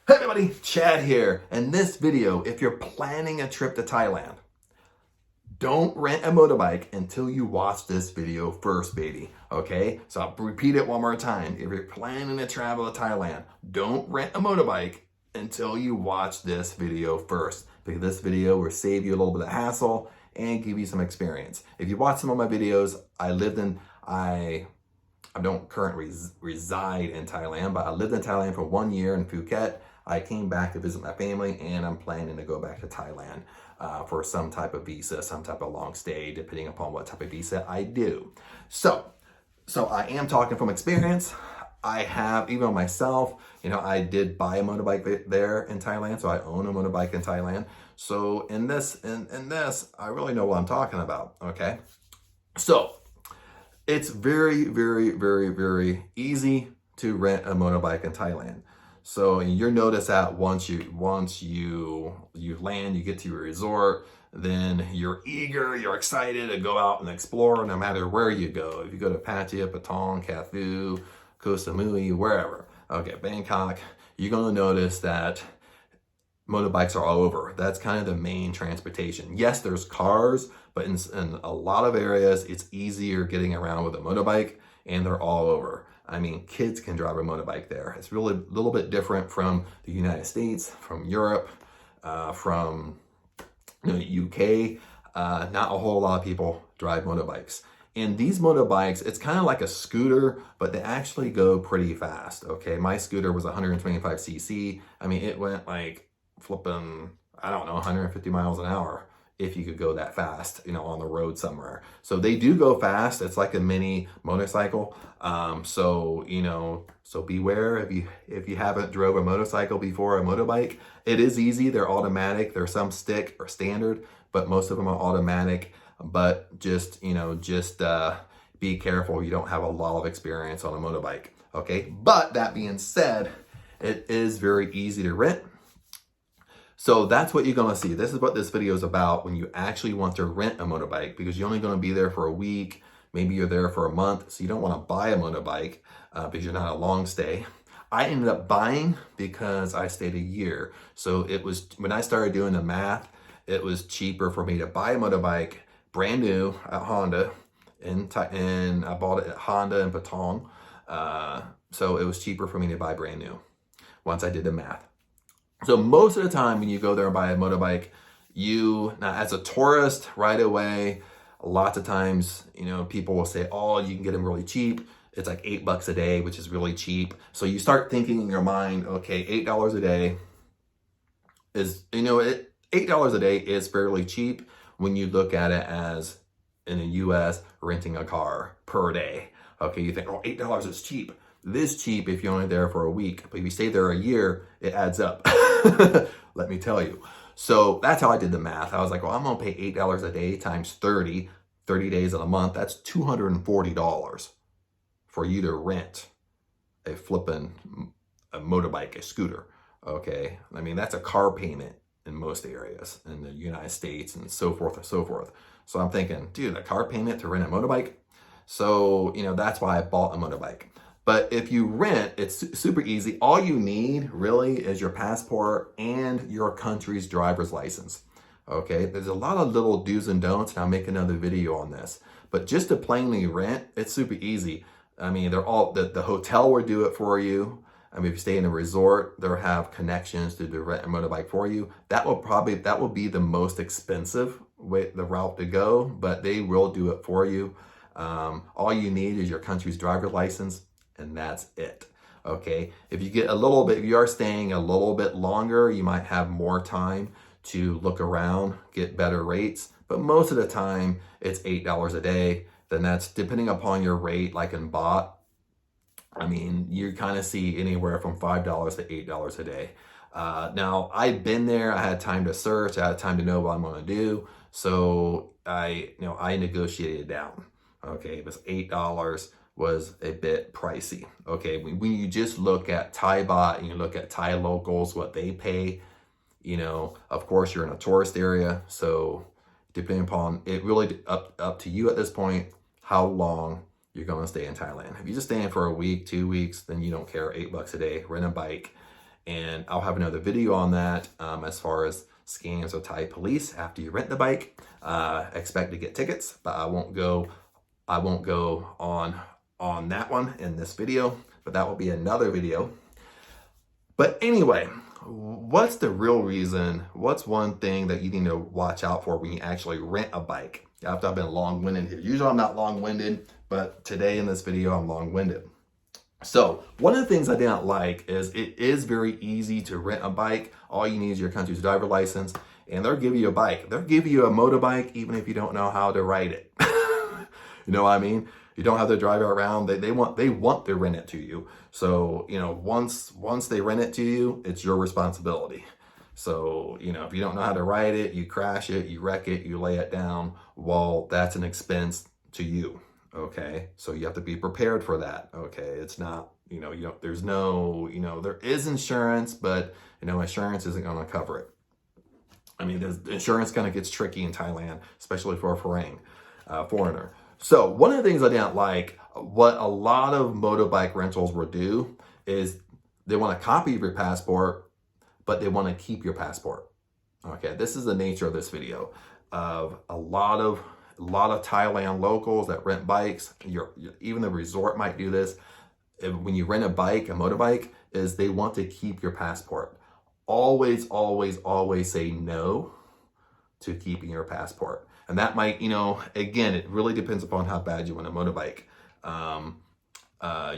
Hey everybody, Chad here. In this video, if you're planning a trip to Thailand, don't rent a motorbike until you watch this video first, baby. Okay? So I'll repeat it one more time. If you're planning to travel to Thailand, don't rent a motorbike until you watch this video first. Because this video will save you a little bit of hassle and give you some experience. If you watch some of my videos, I don't currently reside in Thailand, but I lived in Thailand for 1 year in Phuket. I came back to visit my family, and I'm planning to go back to Thailand for some type of visa, some type of long stay, depending upon what type of visa I do. So I am talking from experience. I have, even myself, I did buy a motorbike there in Thailand, so I own a motorbike in Thailand. So in this, I really know what I'm talking about, okay? So it's very, very, very, very easy to rent a motorbike in Thailand. So you'll notice that once you land, you get to your resort, then you're eager, you're excited to go out and explore no matter where you go. If you go to Pattaya, Patong, Koh Phu, Koh Samui, wherever, okay, Bangkok, you're gonna notice that motorbikes are all over. That's kind of the main transportation. Yes, there's cars, but in a lot of areas, it's easier getting around with a motorbike, and they're all over. I mean, kids can drive a motorbike there. It's really a little bit different from the United States, from Europe, from UK. Not a whole lot of people drive motorbikes. And these motorbikes, it's kind of like a scooter, but they actually go pretty fast, okay? My scooter was 125cc. I mean, it went like flipping, I don't know, 150 miles an hour if you could go that fast, on the road somewhere. So they do go fast. It's like a mini motorcycle. So beware if you haven't drove a motorcycle before, a motorbike. It is easy. They're automatic. There's some stick or standard, but most of them are automatic. But just be careful. You don't have a lot of experience on a motorbike. Okay. But that being said, it is very easy to rent. So that's what you're going to see. This is what this video is about when you actually want to rent a motorbike, because you're only going to be there for a week. Maybe you're there for a month. So you don't want to buy a motorbike because you're not a long stay. I ended up buying because I stayed a year. So it was, when I started doing the math, it was cheaper for me to buy a motorbike brand new at Honda. And I bought it at Honda in Patong. So it was cheaper for me to buy brand new once I did the math. So most of the time when you go there and buy a motorbike, now as a tourist right away, lots of times, people will say, oh, you can get them really cheap. It's like $8 a day, which is really cheap. So you start thinking in your mind, okay, $8 a day is, $8 a day is fairly cheap when you look at it as in the US renting a car per day. Okay, you think, oh, $8 is cheap. This cheap if you're only there for a week, but if you stay there a year, it adds up. Let me tell you. So that's how I did the math. I was like, well, I'm gonna pay $8 a day times 30 days in a month. That's $240 for you to rent a motorbike, a scooter. Okay, I mean that's a car payment in most areas in the United States and so forth and so forth. So I'm thinking, dude, a car payment to rent a motorbike. So that's why I bought a motorbike. But if you rent, it's super easy. All you need really is your passport and your country's driver's license. Okay, there's a lot of little do's and don'ts, and I'll make another video on this. But just to plainly rent, it's super easy. I mean, they're all, the hotel will do it for you. I mean, if you stay in a resort, they'll have connections to rent a motorbike for you. That will be the most expensive way, the route to go, but they will do it for you. All you need is your country's driver's license, and that's it. Okay, if you are staying a little bit longer, you might have more time to look around, get better rates, but most of the time it's $8 a day. Then that's depending upon your rate, like in baht. I mean, you kind of see anywhere from $5 to $8 a day. Now I've been there, I had time to search, I had time to know what I'm gonna do. So I negotiated it down. Okay, it was $8 was a bit pricey. Okay, when you just look at Thai baht and you look at Thai locals, what they pay, of course you're in a tourist area. So depending upon it, really up to you at this point, how long you're going to stay in Thailand. If you're just staying for a week, 2 weeks, then you don't care, $8 a day, rent a bike. And I'll have another video on that as far as scams with Thai police after you rent the bike. Expect to get tickets, but I won't go on that one in this video, but that will be another video. But anyway, what's the real reason? What's one thing that you need to watch out for when you actually rent a bike? After I've been long-winded here. Usually I'm not long-winded, but today in this video I'm long-winded. So one of the things I didn't like is it is very easy to rent a bike. All you need is your country's driver license, and they'll give you a bike. They'll give you a motorbike even if you don't know how to ride it. You know what I mean? You don't have to drive it around. They want to rent it to you. So, you know, once they rent it to you, it's your responsibility. So, you know, if you don't know how to ride it, you crash it, you wreck it, you lay it down, well, that's an expense to you. Okay. So you have to be prepared for that. Okay. It's not, you know, there's no, you know, there is insurance, but, you know, insurance isn't going to cover it. I mean, insurance kind of gets tricky in Thailand, especially for a foreigner. So one of the things I didn't like, what a lot of motorbike rentals will do is they want a copy of your passport, but they want to keep your passport. Okay, this is the nature of this video of a lot of Thailand locals that rent bikes. Even the resort might do this. When you rent a motorbike, is they want to keep your passport. Always, always, always say no to keeping your passport. And that might, you know, again, it really depends upon how bad you want a motorbike.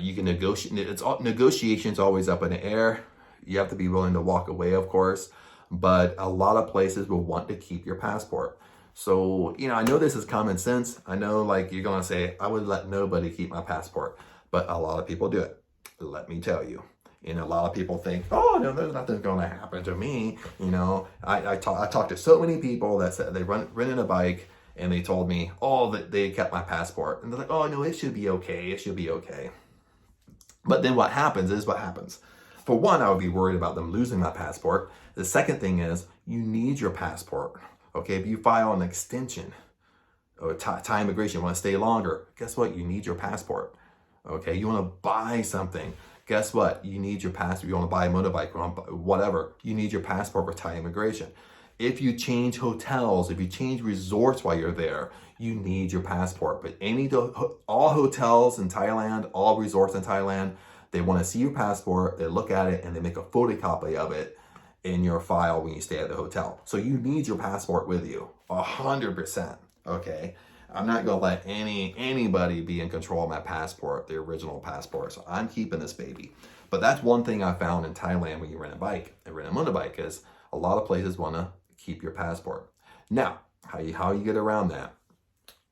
You can negotiate. Negotiation's always up in the air. You have to be willing to walk away, of course. But a lot of places will want to keep your passport. So, you know, I know this is common sense. I know, like, you're going to say, I would let nobody keep my passport. But a lot of people do it. Let me tell you. And a lot of people think, oh, no, there's nothing going to happen to me. You know, I talked to so many people that said they rented a bike and they told me, oh, that they kept my passport. And they're like, oh, no, it should be okay. It should be okay. But then what happens is what happens. For one, I would be worried about them losing my passport. The second thing is you need your passport. Okay, if you file an extension or Thai immigration, want to stay longer, guess what? You need your passport. Okay, you want to buy something. Guess what? You need your passport. You want to buy a motorbike, whatever. You need your passport for Thai immigration. If you change hotels, if you change resorts while you're there, you need your passport. But all hotels in Thailand, all resorts in Thailand, they want to see your passport, they look at it, and they make a photocopy of it in your file when you stay at the hotel. So you need your passport with you, 100%. Okay. I'm not going to let anybody be in control of my passport, the original passport. So I'm keeping this baby. But that's one thing I found in Thailand when you rent a bike and rent a motorbike is a lot of places want to keep your passport. Now, how you get around that?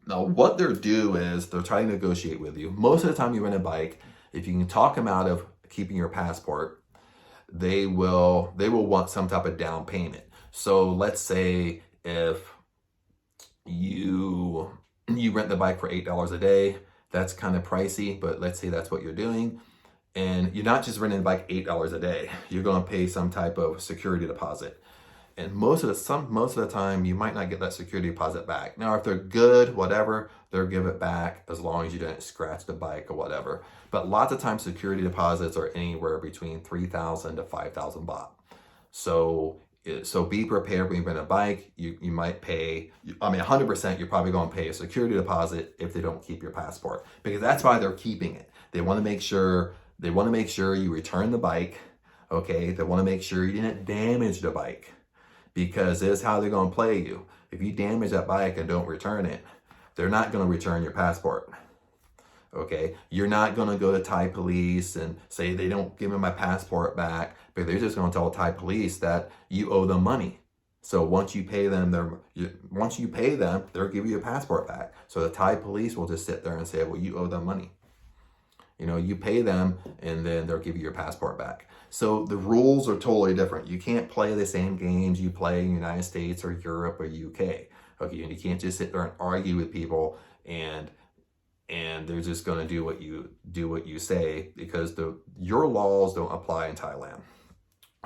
Now, what they'll do is they'll try to negotiate with you. Most of the time you rent a bike, if you can talk them out of keeping your passport, they will want some type of down payment. So let's say if you rent the bike for $8 a day, that's kind of pricey, but let's say that's what you're doing. And you're not just renting the bike $8 a day. You're going to pay some type of security deposit. And most of the time, you might not get that security deposit back. Now, if they're good, whatever, they'll give it back as long as you didn't scratch the bike or whatever. But lots of times, security deposits are anywhere between 3,000 to 5,000 baht. So be prepared when you rent a bike. You might pay, 100%, you're probably going to pay a security deposit if they don't keep your passport, because that's why they're keeping it. They want to make sure you return the bike. Okay. They want to make sure you didn't damage the bike, because this is how they're going to play you. If you damage that bike and don't return it, they're not going to return your passport. Okay, you're not going to go to Thai police and say they don't give me my passport back, but they're just going to tell Thai police that you owe them money. So once you pay them, they'll give you your passport back. So the Thai police will just sit there and say, well, you owe them money. You know, you pay them and then they'll give you your passport back. So the rules are totally different. You can't play the same games you play in the United States or Europe or UK. Okay, and you can't just sit there and argue with people and they're just going to do what you say, because your laws don't apply in Thailand.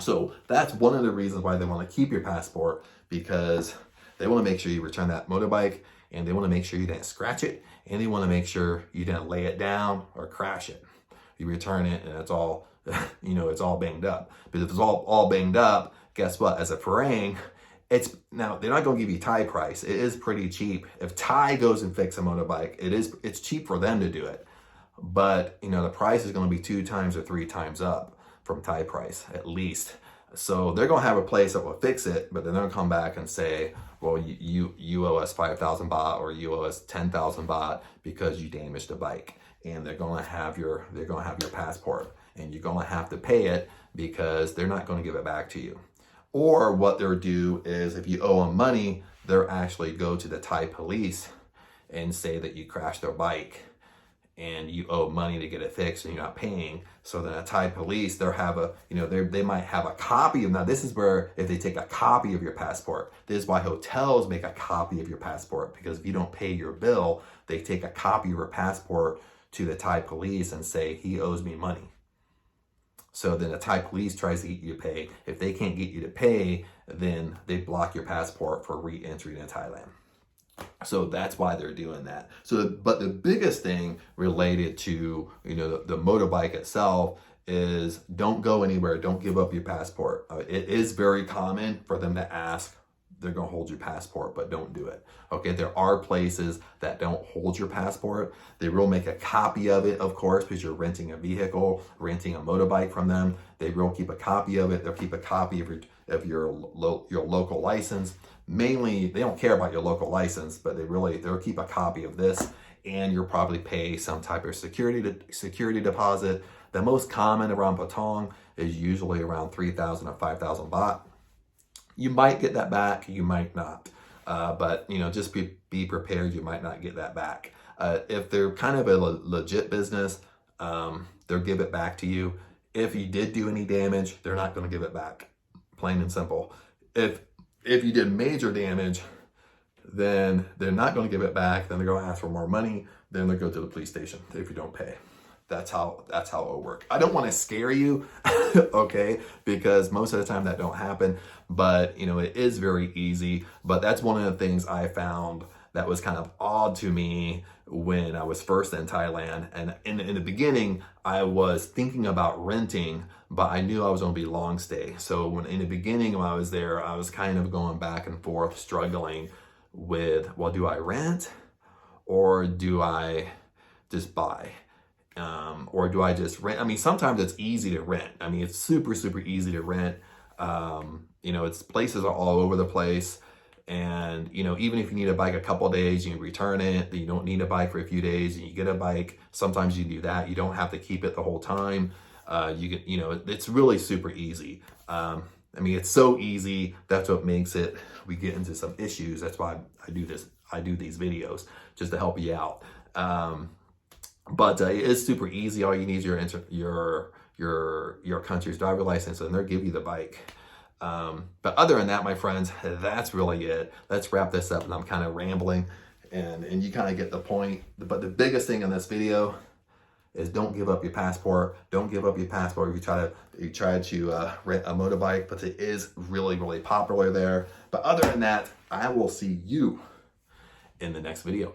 So that's one of the reasons why they want to keep your passport, because they want to make sure you return that motorbike, and they want to make sure you didn't scratch it, and they want to make sure you didn't lay it down or crash it. you return it and it's all, it's all banged up. Because if it's all banged up, guess what? As a Farang, now they're not going to give you Thai price. It is pretty cheap. If Thai goes and fix a motorbike, it's cheap for them to do it. But, the price is going to be 2 times or 3 times up from Thai price, at least. So they're going to have a place that will fix it, but then they'll come back and say, well, you owe us 5,000 baht or you owe us 10,000 baht because you damaged the bike. And they're going to have your passport, and you're going to have to pay it because they're not going to give it back to you. Or what they'll do is, if you owe them money, they'll actually go to the Thai police and say that you crashed their bike and you owe money to get it fixed and you're not paying. So then a Thai police, they'll have they might have a copy of, now this is where, if they take a copy of your passport, this is why hotels make a copy of your passport, because if you don't pay your bill, they take a copy of your passport to the Thai police and say, he owes me money. So then the Thai police tries to get you to pay. If they can't get you to pay, then they block your passport for re-entry into Thailand. So that's why they're doing that. But the biggest thing related to, the motorbike itself is, don't go anywhere. Don't give up your passport. It is very common for them to ask. They're going to hold your passport, but don't do it. Okay, there are places that don't hold your passport. They will make a copy of it, of course, because you're renting a vehicle, renting a motorbike from them. They will keep a copy of it. They'll keep a copy of your local license. Mainly, they don't care about your local license, but they'll keep a copy of this, and you'll probably pay some type of security deposit. The most common around Patong is usually around 3,000 or 5,000 baht. You might get that back, you might not. But, just be prepared, you might not get that back. If they're kind of a legit business, they'll give it back to you. If you did do any damage, they're not going to give it back. Plain and simple. If you did major damage, then they're not going to give it back. Then they're going to ask for more money. Then they'll go to the police station if you don't pay. That's how it'll work. I don't want to scare you, okay, because most of the time that don't happen, but it is very easy. But that's one of the things I found that was kind of odd to me when I was first in Thailand. And in the beginning, I was thinking about renting, but I knew I was going to be long stay. So in the beginning, when I was there, I was kind of going back and forth, struggling with, well, do I rent or do I just buy? Or do I just rent? I mean, sometimes it's easy to rent. I mean, it's super, super easy to rent. It's places are all over the place. And, even if you need a bike a couple of days, you return it, you don't need a bike for a few days and you get a bike. Sometimes you do that. You don't have to keep it the whole time. It's really super easy. It's so easy. That's what makes it, we get into some issues. That's why I do this. I do these videos just to help you out. But it is super easy. All you need is your country's driver license, and they'll give you the bike. But other than that, my friends, that's really it. Let's wrap this up, and I'm kind of rambling, and you kind of get the point. But the biggest thing in this video is, don't give up your passport. Don't give up your passport if you try to rent a motorbike, but it is really, really popular there. But other than that, I will see you in the next video.